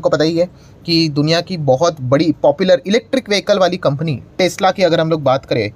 आपको पता ही है कि दुनिया की बहुत बड़ी पॉपुलर इलेक्ट्रिक व्हीकल वाली कंपनी टेस्ला की अगर हम लोग बात करें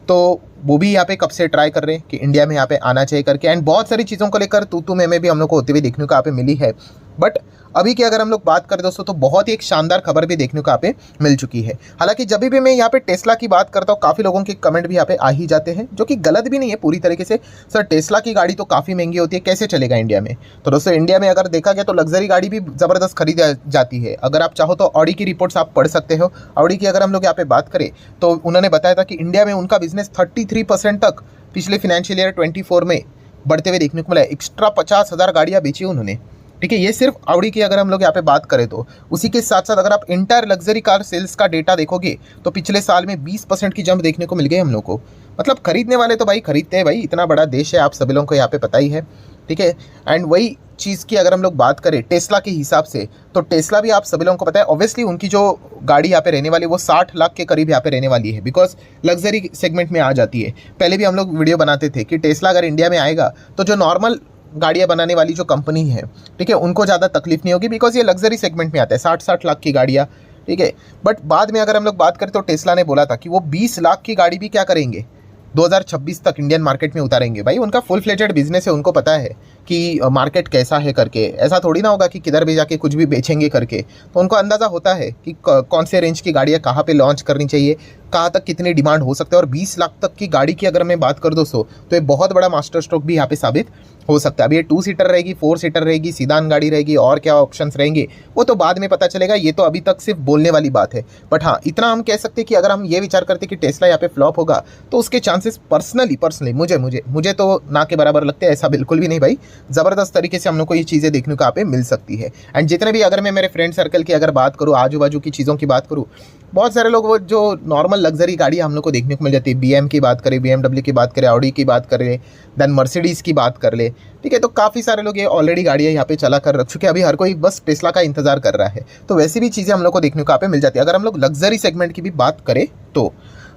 तो वो भी यहाँ पे कब से ट्राई कर रहे हैं कि इंडिया में यहाँ पे आना चाहिए करके, एंड बहुत सारी चीज़ों को लेकर तू मैं भी हम लोग को होते हुए देखने को यहाँ पे मिली है। बट अभी की अगर हम लोग बात करें दोस्तों तो बहुत ही एक शानदार खबर भी देखने को यहाँ पे मिल चुकी है। हालांकि जब भी मैं यहाँ पे टेस्ला की बात करता हूँ काफ़ी लोगों के कमेंट भी यहाँ पे आ ही जाते हैं, जो कि गलत भी नहीं है पूरी तरीके से। सर टेस्ला की गाड़ी तो काफ़ी महंगी होती है, कैसे चलेगा इंडिया में? तो दोस्तों इंडिया में अगर देखा गया तो लग्जरी गाड़ी भी ज़बरदस्त खरीदी जाती है। अगर आप चाहो तो ऑडी की रिपोर्ट्स आप पढ़ सकते हो। ऑडी की अगर हम लोग यहाँ पे बात करें तो उन्होंने बताया था कि इंडिया में उनका बिजनेस 33% तक पिछले फाइनेंशियल ईयर 24 में बढ़ते हुए देखने को मिला है। एक्स्ट्रा 50,000 गाड़ियाँ बेची उन्होंने, ठीक है। ये सिर्फ ऑडी की अगर हम लोग यहाँ पे बात करें तो उसी के साथ साथ अगर आप इंटायर लग्जरी कार सेल्स का डेटा देखोगे तो पिछले साल में 20% की जंप देखने को मिल गई हम लोग को। मतलब खरीदने वाले तो भाई खरीदते हैं भाई, इतना बड़ा देश है, आप सभी लोगों को यहाँ पे पता ही है, ठीक है। एंड वही चीज़ की अगर हम लोग बात करें टेस्ला के हिसाब से तो टेस्ला भी आप सभी लोगों को पता है ऑब्वियसली उनकी जो गाड़ी यहाँ पे रहने वाली है वो 60 लाख के करीब यहाँ पे रहने वाली है, बिकॉज लग्जरी सेगमेंट में आ जाती है। पहले भी हम लोग वीडियो बनाते थे कि टेस्ला अगर इंडिया में आएगा तो जो नॉर्मल गाड़ियाँ बनाने वाली जो कंपनी है, ठीक है, उनको ज़्यादा तकलीफ नहीं होगी, बिकॉज ये लग्जरी सेगमेंट में आता है 60 लाख की गाड़ियाँ, ठीक है। बट बाद में अगर हम लोग बात करें तो टेस्ला ने बोला था कि वो 20 लाख की गाड़ी भी क्या करेंगे 2026 तक इंडियन मार्केट में उतारेंगे। भाई उनका फुल फ्लेजेड बिजनेस है, उनको पता है कि मार्केट कैसा है करके। ऐसा थोड़ी ना होगा कि किधर भी जाके कुछ भी बेचेंगे करके, तो उनको अंदाज़ा होता है कि कौन से रेंज की गाड़ियाँ कहाँ पे लॉन्च करनी चाहिए, कहाँ तक कितनी डिमांड हो सकता है। और 20 लाख तक की गाड़ी की अगर मैं बात कर दोस्तों तो ये बहुत बड़ा मास्टर स्ट्रोक भी यहाँ पे साबित हो सकता है। अब ये 2 सीटर रहेगी, 4 सीटर रहेगी, सीडान गाड़ी रहेगी, और क्या ऑप्शंस रहेंगे वो तो बाद में पता चलेगा, ये तो अभी तक सिर्फ बोलने वाली बात है। बट हाँ इतना हम कह सकते हैं कि अगर हम ये विचार करते कि टेस्ला यहाँ पे फ्लॉप होगा तो उसके चांसेस पर्सनली मुझे तो ना के बराबर लगते हैं। ऐसा बिल्कुल भी नहीं भाई, ज़बरदस्त तरीके से हम लोग को ये चीज़ें देखने को यहाँ पे मिल सकती है। एंड जितने भी अगर मैं मेरे फ्रेंड सर्कल की अगर बात करूँ, आजू बाजू की चीज़ों की बात करूँ, बहुत सारे लोग वो जो नॉर्मल लग्जरी गाड़ी हम लोग को देखने को मिल जाती है, BM की बात करें, BMW की बात करें, ऑडी की बात करें, देन मर्सिडीज़ की बात कर ले, ठीक है। तो काफ़ी सारे लोग ये ऑलरेडी गाड़ियाँ यहाँ पे चला कर रख चुके हैं, अभी हर कोई बस टेस्ला का इंतजार कर रहा है। तो वैसी भी चीज़ें हम लोग को देखने को यहाँ पे मिल जाती है अगर हम लोग लग्जरी सेगमेंट की भी बात करें तो।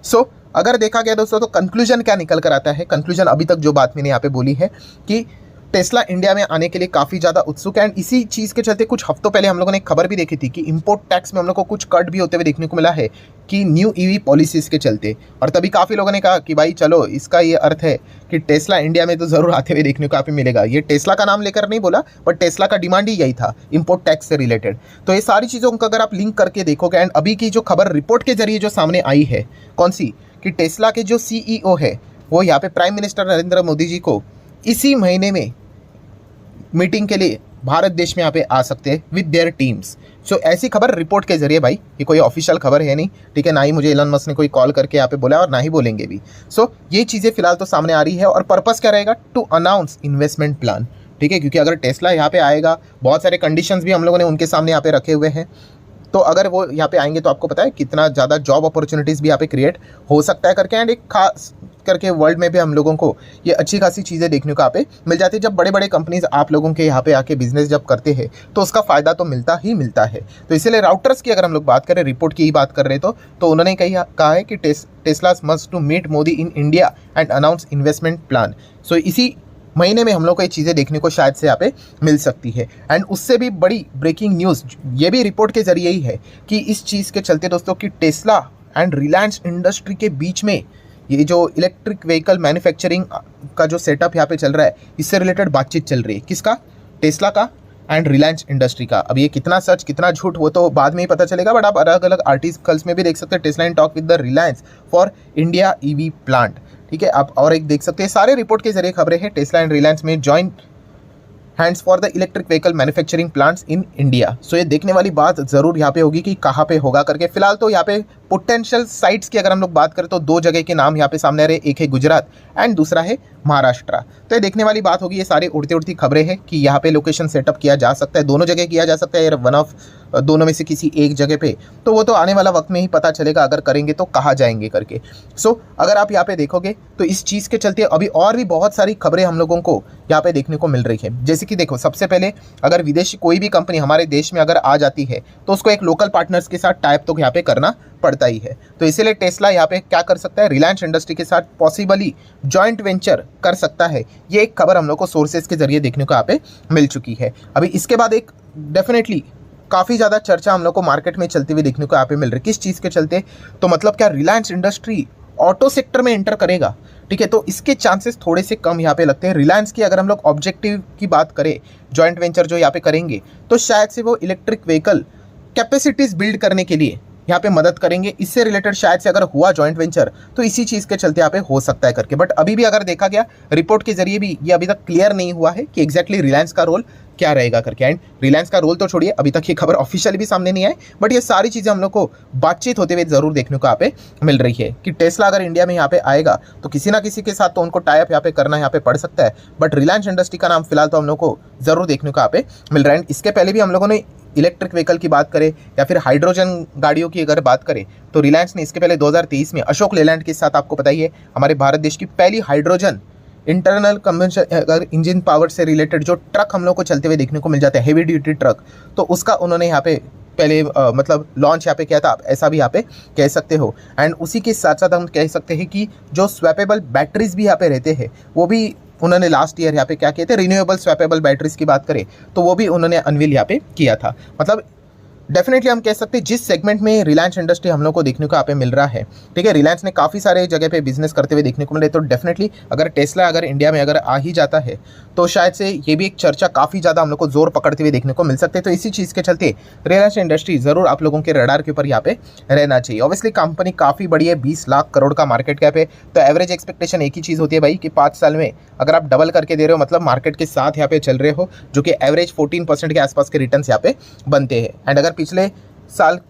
सो अगर देखा गया दोस्तों तो कंक्लूजन क्या निकल कर आता है? कंक्लूजन अभी तक जो बात मैंने यहाँ पे बोली है कि टेस्ला इंडिया में आने के लिए काफ़ी ज़्यादा उत्सुक है। एंड इसी चीज़ के चलते कुछ हफ्तों पहले हम लोगों ने एक खबर भी देखी थी कि इंपोर्ट टैक्स में हम लोग को कुछ कट भी होते हुए देखने को मिला है कि न्यू EV पॉलिसीज़ के चलते। और तभी काफ़ी लोगों ने कहा कि भाई चलो इसका ये अर्थ है कि टेस्ला इंडिया में तो ज़रूर आते हुए देखने को यहाँ पे मिलेगा। ये टेस्ला का नाम लेकर नहीं बोला, बट टेस्ला का डिमांड ही यही था इंपोर्ट टैक्स से रिलेटेड। तो ये सारी चीज़ों को अगर आप लिंक करके देखोगे, एंड अभी की जो खबर रिपोर्ट के जरिए जो सामने आई है कौन सी, कि टेस्ला के जो CEO है वो यहाँ पे प्राइम मिनिस्टर नरेंद्र मोदी जी को इसी महीने में मीटिंग के लिए भारत देश में यहाँ पे आ सकते हैं विद देयर टीम्स। सो ऐसी खबर रिपोर्ट के जरिए, भाई ये कोई ऑफिशियल खबर है नहीं, ठीक है, ना ही मुझे एलन मस्क ने कोई कॉल करके यहाँ पे बोला और ना ही बोलेंगे भी। सो ये चीज़ें फिलहाल तो सामने आ रही है। और पर्पस क्या रहेगा? टू अनाउंस इन्वेस्टमेंट प्लान, ठीक है, क्योंकि अगर टेस्ला यहाँ पे आएगा बहुत सारे कंडीशंस भी हम लोगों ने उनके सामने यहाँ पे रखे हुए हैं। तो अगर वो यहाँ पे आएंगे तो आपको पता है कितना ज़्यादा जॉब अपॉर्चुनिटीज़ भी यहाँ पे क्रिएट हो सकता है करके। एंड एक खास करके वर्ल्ड में भी हम लोगों को ये अच्छी खासी चीज़ें देखने को यहाँ पे मिल जाती है। जब बड़े बड़े कंपनीज आप लोगों के यहाँ पे आके बिजनेस जब करते हैं तो उसका फ़ायदा तो मिलता ही मिलता है। तो इसीलिए राउटर्स की अगर हम लोग बात करें, रिपोर्ट की ही बात कर रहे तो उन्होंने कहा है कि Tesla must to meet Modi in India and announce investment plan. So इसी महीने में हम लोग को ये चीज़ें देखने को शायद से यहाँ पे मिल सकती है। एंड उससे भी बड़ी ब्रेकिंग न्यूज़ ये भी रिपोर्ट के जरिए ही है कि इस चीज़ के चलते दोस्तों कि टेस्ला एंड रिलायंस इंडस्ट्री के बीच में ये जो इलेक्ट्रिक व्हीकल मैन्युफैक्चरिंग का जो सेटअप यहाँ पे चल रहा है, इससे रिलेटेड बातचीत चल रही है। किसका? टेस्ला का एंड रिलायंस इंडस्ट्री का। अब ये कितना सच कितना झूठ वो तो बाद में ही पता चलेगा, बट आप अलग अलग आर्टिकल्स में भी देख सकते हैं Tesla in talk with the Reliance for India EV plant, ठीक है। आप और एक देख सकते हैं सारे रिपोर्ट के जरिए खबरें हैं टेस्ला एंड रिलायंस में joint hands for the electric vehicle manufacturing plants in India. So ये देखने वाली बात ज़रूर यहाँ पे होगी कि कहाँ पे होगा करके। फिलहाल तो यहाँ पे पोटेंशियल साइट्स की अगर हम लोग बात करें तो 2 जगह के नाम यहाँ पे सामने आ रहे, एक है गुजरात एंड दूसरा है महाराष्ट्र। तो ये देखने वाली बात होगी। ये सारी उड़ती उड़ती खबरें हैं कि यहाँ पे लोकेशन सेटअप किया जा सकता है, दोनों जगह किया जा सकता है, वन ऑफ दोनों में से किसी एक जगह पे। तो वो तो आने वाला वक्त में ही पता चलेगा अगर करेंगे तो कहाँ जाएंगे करके। सो अगर आप यहाँ पे देखोगे तो इस चीज़ के चलते अभी और भी बहुत सारी खबरें हम लोगों को यहाँ पे देखने को मिल रही है। जैसे कि देखो, सबसे पहले अगर विदेशी कोई भी कंपनी हमारे देश में अगर आ जाती है तो उसको एक लोकल पार्टनर्स के साथ टाइप तो यहाँ पे करना पड़ता ही है। तो इसीलिए टेस्ला यहाँ पे क्या कर सकता है, रिलायंस इंडस्ट्री के साथ पॉसिबली जॉइंट वेंचर कर सकता है। ये एक खबर हम लोग को सोर्सेज के जरिए देखने को यहाँ पे मिल चुकी है। अभी इसके बाद एक डेफिनेटली काफ़ी ज़्यादा चर्चा हम लोग को मार्केट में चलती हुई देखने को यहाँ पे मिल रही है। किस चीज़ के चलते? तो मतलब क्या रिलायंस इंडस्ट्री ऑटो सेक्टर में एंटर करेगा, ठीक है, तो इसके चांसेस थोड़े से कम यहाँ पे लगते हैं। रिलायंस की अगर हम लोग ऑब्जेक्टिव की बात करें, जॉइंट वेंचर जो यहाँ पे करेंगे, तो शायद से वो इलेक्ट्रिक व्हीकल कैपेसिटीज़ बिल्ड करने के लिए यहाँ पे मदद करेंगे। इससे रिलेटेड शायद से अगर हुआ जॉइंट वेंचर तो इसी चीज़ के चलते यहाँ पे हो सकता है करके। बट अभी भी अगर देखा गया रिपोर्ट के जरिए भी ये अभी तक क्लियर नहीं हुआ है कि एग्जैक्टली रिलायंस का रोल क्या रहेगा करके। एंड रिलायंस का रोल तो छोड़िए, अभी तक ये खबर ऑफिशियल भी सामने नहीं आई, बट ये सारी चीज़ें हम लोग को बातचीत होते हुए जरूर देखने को यहाँ पे मिल रही है कि टेस्ला अगर इंडिया में यहाँ पे आएगा तो किसी ना किसी के साथ तो उनको टाई अप यहाँ पे करना यहाँ पे पड़ सकता है। बट रिलायंस इंडस्ट्री का नाम फिलहाल तो हम लोग को जरूर देखने को यहाँ पे मिल रहा है। इसके पहले भी हम लोगों ने इलेक्ट्रिक व्हीकल की बात करें या फिर हाइड्रोजन गाड़ियों की अगर बात करें तो रिलायंस ने इसके पहले 2023 में अशोक लेलैंड के साथ, आपको बताइए, हमारे भारत देश की पहली हाइड्रोजन इंटरनल कम्बशन अगर इंजन पावर से रिलेटेड जो ट्रक हम लोग को चलते हुए देखने को मिल जाता है, हेवी ड्यूटी ट्रक, तो उसका उन्होंने यहाँ पे पहले मतलब लॉन्च यहाँ पे किया था, आप ऐसा भी यहाँ पे कह सकते हो। एंड उसी के साथ साथ हम कह सकते हैं कि जो स्वैपेबल बैटरीज भी यहाँ पे रहते हैं वो भी उन्होंने लास्ट ईयर यहाँ पे क्या किए थे, रिन्यूएबल स्वैपेबल बैटरीज की बात करें तो वो भी उन्होंने अनवील यहाँ पे किया था। मतलब डेफिनेटली हम कह सकते हैं जिस सेगमेंट में रिलायंस इंडस्ट्री हम लोग को देखने को यहाँ पे मिल रहा है, ठीक है, रिलायंस ने काफ़ी सारे जगह पे बिजनेस करते हुए देखने को मिले, तो डेफिनेटली अगर टेस्ला अगर इंडिया में अगर आ ही जाता है तो शायद से ये भी एक चर्चा काफ़ी ज़्यादा हम लोग को जोर पकड़ते हुए देखने को मिल सकते हैं। तो इसी चीज़ के चलते रिलायंस इंडस्ट्री ज़रूर आप लोगों के रडार के ऊपर यहाँ पे रहना चाहिए। ऑब्वियसली कंपनी काफ़ी बड़ी है, 20 लाख करोड़ का मार्केट कैप है, तो एवरेज एक्सपेक्टेशन एक ही चीज़ होती है भाई कि 5 साल में अगर आप डबल करके दे रहे हो, मतलब मार्केट के साथ यहाँ पे चल रहे हो, जो कि एवरेज 14% के आसपास के रिटर्न्स यहाँ पे बनते हैं। एंड अगर पिछले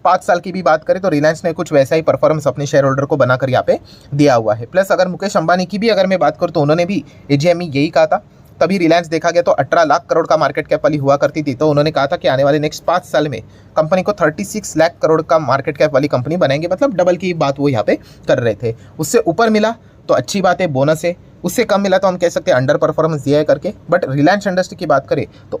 5 साल की भी बात करें तो रिलायंस ने कुछ वैसा ही परफॉर्मेंस अपने शेयर होल्डर को बनाकर यहाँ पे दिया हुआ है। प्लस अगर मुकेश अंबानी की भी अगर मैं बात करूँ तो उन्होंने भी एजीएम में यही कहा था, तभी रिलायंस देखा गया तो 18 लाख करोड़ का मार्केट कैप वाली हुआ करती थी, तो उन्होंने कहा था कि आने वाले नेक्स्ट 5 साल में कंपनी को 36 लाख करोड़ का मार्केट कैप वाली कंपनी बनाएंगे, मतलब डबल की बात वो यहाँ पे कर रहे थे। उससे ऊपर मिला तो अच्छी बात है, बोनस है, उससे कम मिला तो हम कह सकते हैं अंडर परफॉर्मेंस दिया है करके। बट रिलायंस इंडस्ट्री की बात करें तो